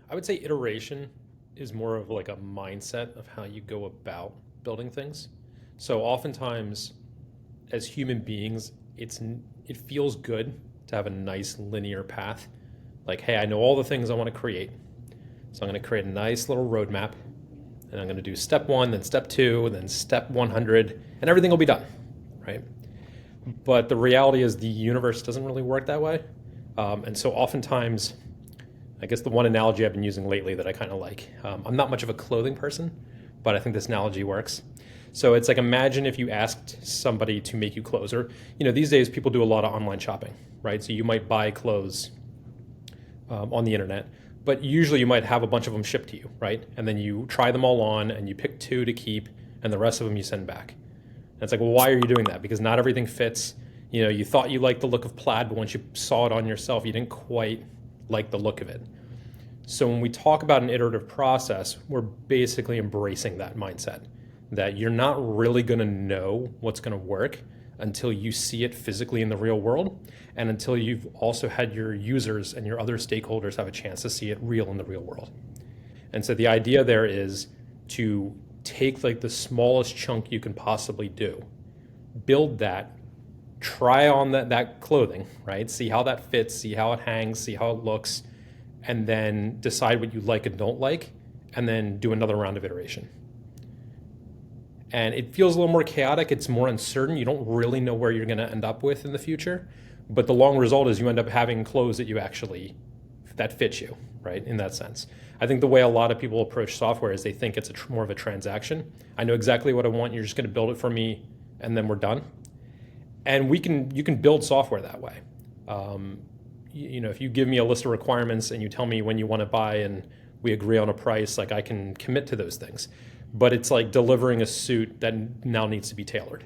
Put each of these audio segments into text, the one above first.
I would say iteration is more of like a mindset of how you go about building things. So oftentimes, as human beings, it feels good to have a nice linear path. Like, hey, I know all the things I want to create, so I'm going to create a nice little roadmap, and I'm going to do step one, then step two, and then step 100, and everything will be done, right? But the reality is the universe doesn't really work that way. And so oftentimes, I guess the one analogy I've been using lately that I kind of like, I'm not much of a clothing person, but I think this analogy works. So it's like, imagine if you asked somebody to make you clothes, or, these days people do a lot of online shopping, right? So you might buy clothes on the internet, but usually you might have a bunch of them shipped to you, right? And then you try them all on and you pick two to keep, and the rest of them you send back. And it's like, well, why are you doing that? Because not everything fits. You thought you liked the look of plaid, but once you saw it on yourself, you didn't quite like the look of it. So when we talk about an iterative process, we're basically embracing that mindset that you're not really going to know what's going to work until you see it physically in the real world, and until you've also had your users and your other stakeholders have a chance to see it real in the real world. And so the idea there is to take like the smallest chunk you can possibly do, build that, try on that clothing, right? See how that fits, see how it hangs, see how it looks, and then decide what you like and don't like, and then do another round of iteration. And it feels a little more chaotic. It's more uncertain. You don't really know where you're going to end up with in the future. But the long result is you end up having clothes that fit you, right? In that sense. I think the way a lot of people approach software is they think it's more of a transaction. I know exactly what I want. You're just going to build it for me, and then we're done. And you can build software that way. If you give me a list of requirements and you tell me when you want to buy and we agree on a price, like I can commit to those things. But it's like delivering a suit that now needs to be tailored.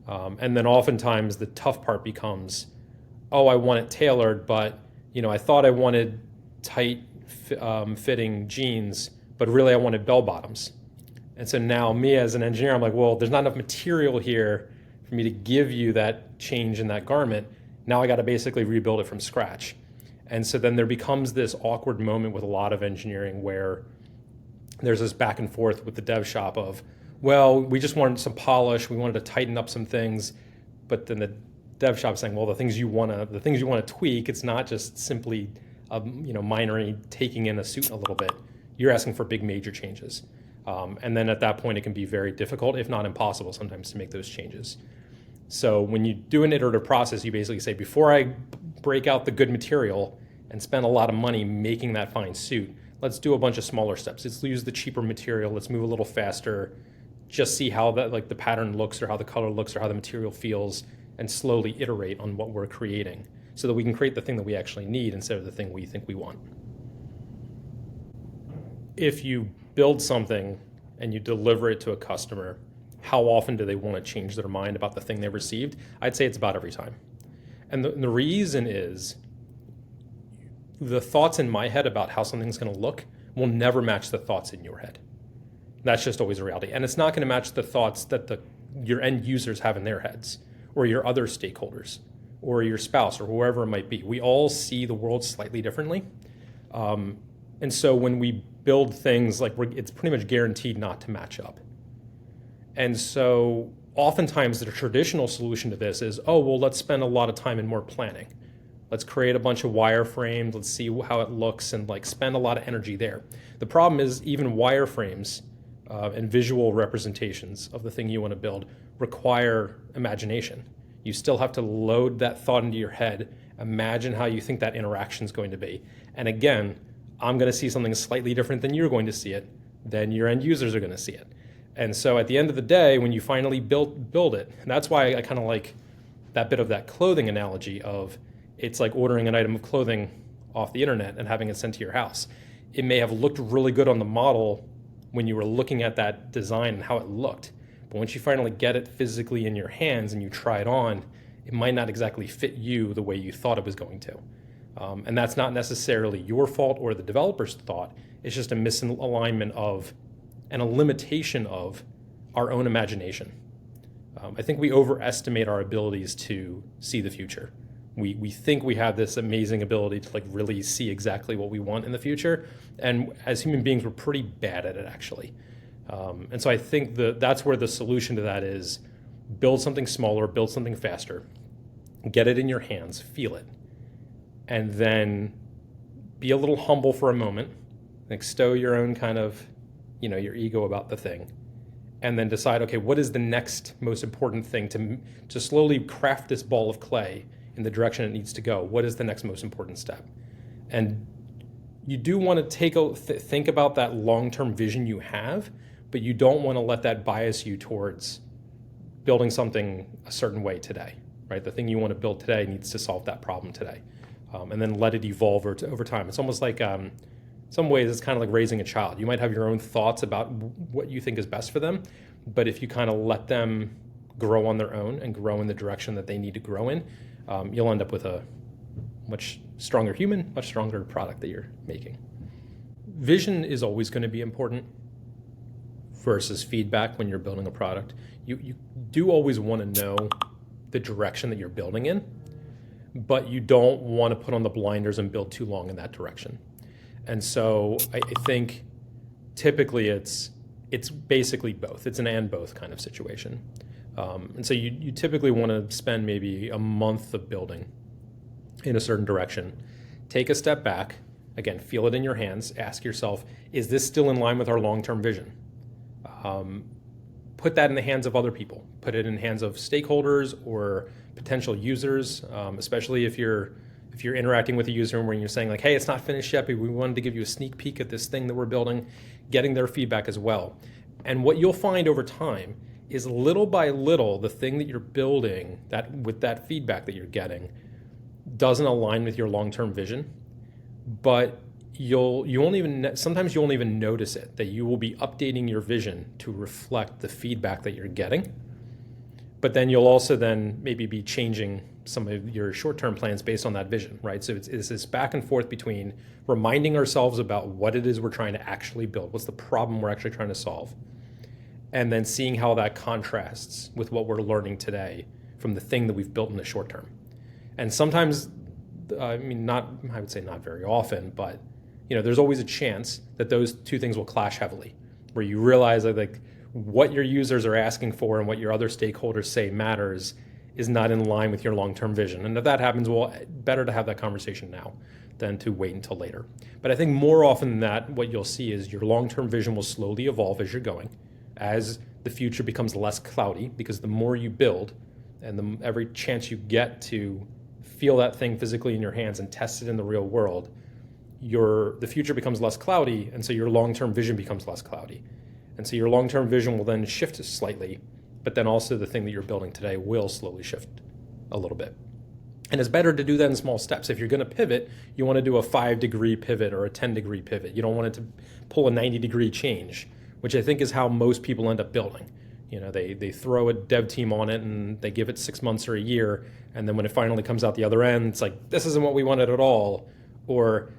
And then oftentimes the tough part becomes, oh, I want it tailored, but I thought I wanted tight fitting jeans, but really I wanted bell bottoms. And so now me as an engineer, I'm like, well, there's not enough material here for me to give you that change in that garment. Now I got to basically rebuild it from scratch. And so then there becomes this awkward moment with a lot of engineering where there's this back and forth with the dev shop of, well, we just wanted some polish, we wanted to tighten up some things, but then the dev shop saying, well, the things you want to tweak, it's not just simply minor taking in a suit a little bit. You're asking for big major changes. And then at that point, it can be very difficult, if not impossible sometimes, to make those changes. So when you do an iterative process, you basically say, before I break out the good material and spend a lot of money making that fine suit, let's do a bunch of smaller steps. Let's use the cheaper material. Let's move a little faster. Just see how the pattern looks, or how the color looks, or how the material feels, and slowly iterate on what we're creating so that we can create the thing that we actually need instead of the thing we think we want. If you build something and you deliver it to a customer, how often do they want to change their mind about the thing they received? I'd say it's about every time. And the reason is the thoughts in my head about how something's going to look will never match the thoughts in your head. That's just always a reality. And it's not going to match the thoughts that your end users have in their heads, or your other stakeholders, or your spouse, or whoever it might be. We all see the world slightly differently. And so when we build things, it's pretty much guaranteed not to match up. And so oftentimes the traditional solution to this is, oh, well, let's spend a lot of time and more planning. Let's create a bunch of wireframes. Let's see how it looks, and spend a lot of energy there. The problem is even wireframes and visual representations of the thing you want to build require imagination. You still have to load that thought into your head, imagine how you think that interaction is going to be. And again, I'm going to see something slightly different than you're going to see it, than your end users are going to see it. And so at the end of the day, when you finally build it, and that's why I kind of like that bit of that clothing analogy of, it's like ordering an item of clothing off the internet and having it sent to your house. It may have looked really good on the model when you were looking at that design and how it looked. But once you finally get it physically in your hands and you try it on, it might not exactly fit you the way you thought it was going to. And that's not necessarily your fault or the developer's thought. It's just a misalignment of, and a limitation of, our own imagination. I think we overestimate our abilities to see the future. We think we have this amazing ability to like really see exactly what we want in the future, and as human beings, we're pretty bad at it actually. And so I think that's where the solution to that is: build something smaller, build something faster, get it in your hands, feel it, and then be a little humble for a moment, extol your own kind of, your ego about the thing, and then decide, okay, what is the next most important thing to slowly craft this ball of clay in the direction it needs to go? What is the next most important step? And you do want to think about that long-term vision you have, but you don't want to let that bias you towards building something a certain way today, right? The thing you want to build today needs to solve that problem today, and then let it evolve over time. It's almost like, some ways, it's kind of like raising a child. You might have your own thoughts about what you think is best for them, but if you kind of let them grow on their own and grow in the direction that they need to grow in, you'll end up with a much stronger human, much stronger product that you're making. Vision is always going to be important versus feedback when you're building a product. You do always want to know the direction that you're building in, but you don't want to put on the blinders and build too long in that direction. And so I think typically it's basically both. It's an and both kind of situation. And so you typically want to spend maybe a month of building in a certain direction. Take a step back, again, feel it in your hands, ask yourself, is this still in line with our long-term vision? Put that in the hands of other people. Put it in the hands of stakeholders or potential users, especially if you're interacting with a user and when you're saying like, hey, it's not finished yet, but we wanted to give you a sneak peek at this thing that we're building, getting their feedback as well. And what you'll find over time is little by little, the thing that you're building with that feedback that you're getting doesn't align with your long-term vision, but sometimes you won't even notice it, that you will be updating your vision to reflect the feedback that you're getting. But then you'll also then maybe be changing some of your short-term plans based on that vision, right? So it's this back and forth between reminding ourselves about what it is we're trying to actually build, what's the problem we're actually trying to solve, and then seeing how that contrasts with what we're learning today from the thing that we've built in the short term. And sometimes, I would say not very often, but there's always a chance that those two things will clash heavily, where you realize that like what your users are asking for and what your other stakeholders say matters is not in line with your long-term vision. And if that happens, well, better to have that conversation now than to wait until later. But I think more often than that, what you'll see is your long-term vision will slowly evolve as you're going, as the future becomes less cloudy, because the more you build and every chance you get to feel that thing physically in your hands and test it in the real world, the future becomes less cloudy, and so your long-term vision becomes less cloudy. And so your long-term vision will then shift slightly, but then also the thing that you're building today will slowly shift a little bit. And it's better to do that in small steps. If you're going to pivot, you want to do a 5-degree pivot or a 10-degree pivot. You don't want it to pull a 90-degree change, which I think is how most people end up building. They throw a dev team on it and they give it 6 months or a year, and then when it finally comes out the other end, it's like, this isn't what we wanted at all, or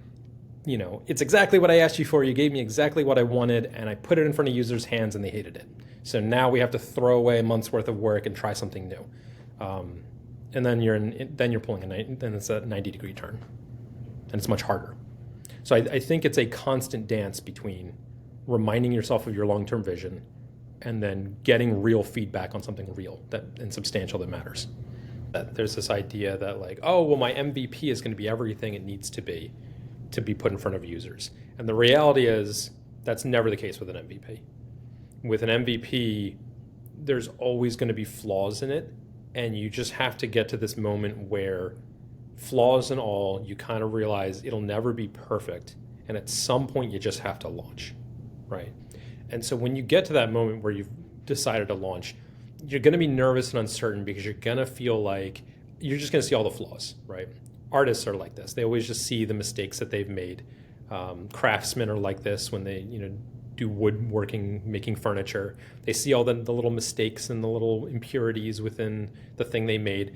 it's exactly what I asked you for. You gave me exactly what I wanted, and I put it in front of users' hands, and they hated it. So now we have to throw away a month's worth of work and try something new. And then you're pulling then it's a 90-degree turn, and it's much harder. So I think it's a constant dance between reminding yourself of your long-term vision and then getting real feedback on something real and substantial that matters. There's this idea that like, oh, well, my MVP is going to be everything it needs to be put in front of users. And the reality is that's never the case with an MVP. With an MVP, there's always going to be flaws in it, and you just have to get to this moment where, flaws and all, you kind of realize it'll never be perfect, and at some point you just have to launch, right? And so when you get to that moment where you've decided to launch, you're going to be nervous and uncertain because you're going to feel like you're just going to see all the flaws, right? Artists are like this. They always just see the mistakes that they've made. Craftsmen are like this when they, do woodworking, making furniture. They see all the little mistakes and the little impurities within the thing they made.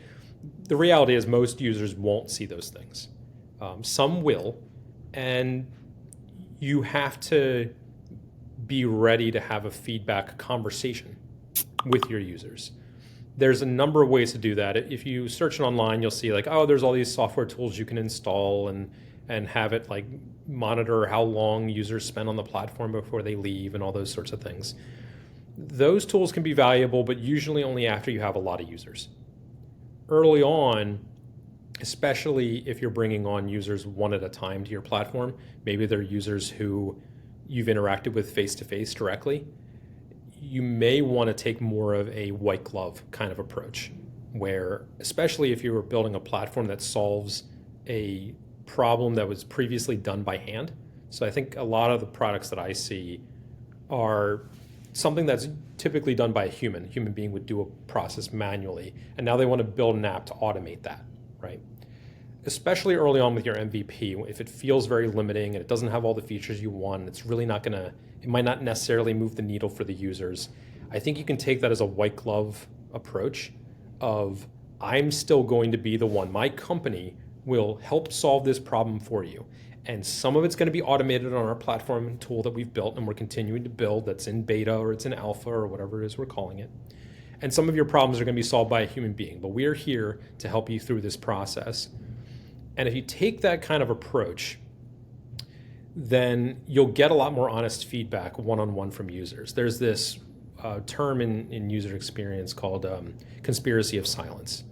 The reality is most users won't see those things. Some will, and you have to be ready to have a feedback conversation with your users. There's a number of ways to do that. If you search it online, you'll see like, oh, there's all these software tools you can install and have it like monitor how long users spend on the platform before they leave and all those sorts of things. Those tools can be valuable, but usually only after you have a lot of users. Early on, especially if you're bringing on users one at a time to your platform, maybe they're users who you've interacted with face to face directly, you may want to take more of a white glove kind of approach, where, especially if you were building a platform that solves a problem that was previously done by hand. So I think a lot of the products that I see are something that's typically done by a human being would do a process manually, and now they want to build an app to automate that, right? Especially early on with your MVP, if it feels very limiting and it doesn't have all the features you want, it's really not gonna, it might not necessarily move the needle for the users. I think you can take that as a white glove approach of, I'm still going to be the one, my company will help solve this problem for you. And some of it's going to be automated on our platform tool that we've built and we're continuing to build, that's in beta or it's in alpha or whatever it is we're calling it. And some of your problems are going to be solved by a human being, but we're here to help you through this process. And if you take that kind of approach, then you'll get a lot more honest feedback one-on-one from users. There's this term in user experience called conspiracy of silence.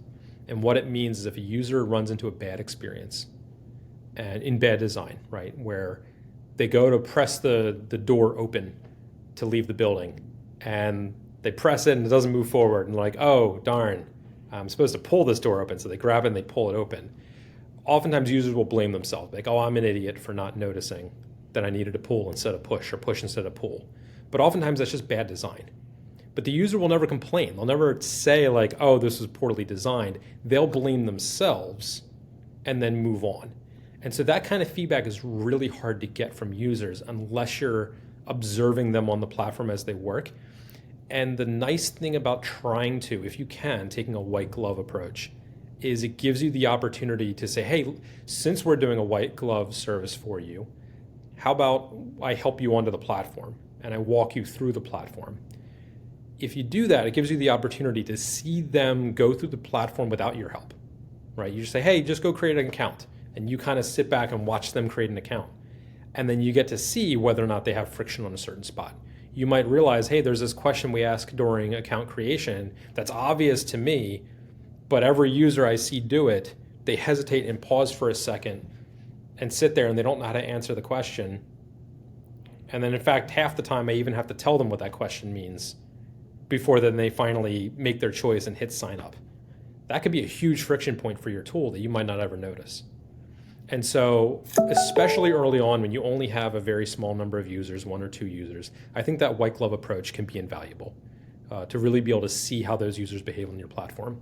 And what it means is if a user runs into a bad experience, and in bad design, right, where they go to press the door open to leave the building, and they press it and it doesn't move forward, and like, oh, darn, I'm supposed to pull this door open. So they grab it and they pull it open. Oftentimes users will blame themselves, like, oh, I'm an idiot for not noticing that I needed to pull instead of push, or push instead of pull. But oftentimes that's just bad design. But the user will never complain. They'll never say like, oh, this was poorly designed. They'll blame themselves and then move on. And so that kind of feedback is really hard to get from users unless you're observing them on the platform as they work. And the nice thing about trying to, if you can, taking a white glove approach, is it gives you the opportunity to say, hey, since we're doing a white glove service for you, how about I help you onto the platform and I walk you through the platform? If you do that, it gives you the opportunity to see them go through the platform without your help, right? You just say, hey, just go create an account. And you kind of sit back and watch them create an account. And then you get to see whether or not they have friction on a certain spot. You might realize, hey, there's this question we ask during account creation that's obvious to me, but every user I see do it, they hesitate and pause for a second and sit there and they don't know how to answer the question. And then in fact, half the time I even have to tell them what that question means before then they finally make their choice and hit sign up. That could be a huge friction point for your tool that you might not ever notice. And so, especially early on when you only have a very small number of users, 1 or 2 users, I think that white glove approach can be invaluable to really be able to see how those users behave on your platform.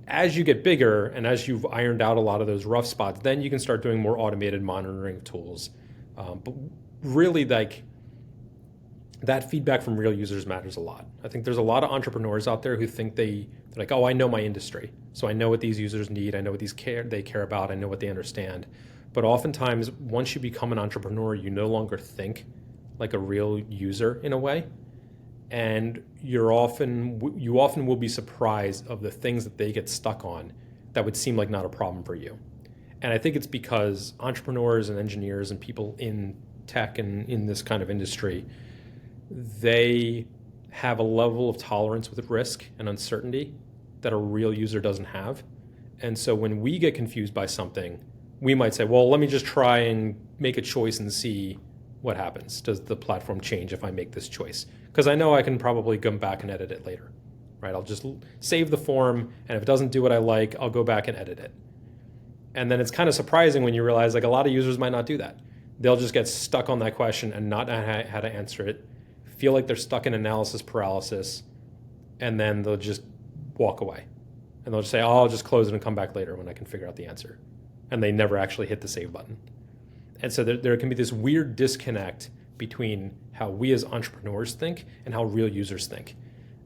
As you get bigger and as you've ironed out a lot of those rough spots, then you can start doing more automated monitoring tools. But really, like, that feedback from real users matters a lot. I think there's a lot of entrepreneurs out there who think they're like, oh, I know my industry, so I know what these users need, I know what they care about, I know what they understand. But oftentimes, once you become an entrepreneur, you no longer think like a real user in a way, and you often will be surprised of the things that they get stuck on that would seem like not a problem for you. And I think it's because entrepreneurs and engineers and people in tech and in this kind of industry, they have a level of tolerance with risk and uncertainty that a real user doesn't have. And so when we get confused by something, we might say, well, let me just try and make a choice and see what happens. Does the platform change if I make this choice? Because I know I can probably come back and edit it later, right? I'll just save the form, and if it doesn't do what I like, I'll go back and edit it. And then it's kind of surprising when you realize like a lot of users might not do that. They'll just get stuck on that question and not know how to answer it, feel like they're stuck in analysis paralysis, and then they'll just walk away. And they'll just say, oh, I'll just close it and come back later when I can figure out the answer. And they never actually hit the save button. And so there can be this weird disconnect between how we as entrepreneurs think and how real users think.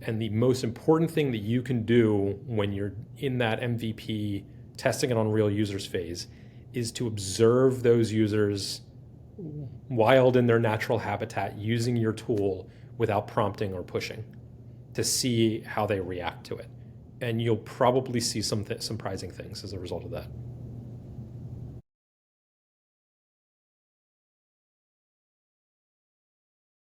And the most important thing that you can do when you're in that MVP, testing it on real users phase, is to observe those users wild in their natural habitat using your tool without prompting or pushing. to see how they react to it. And you'll probably see some surprising things as a result of that.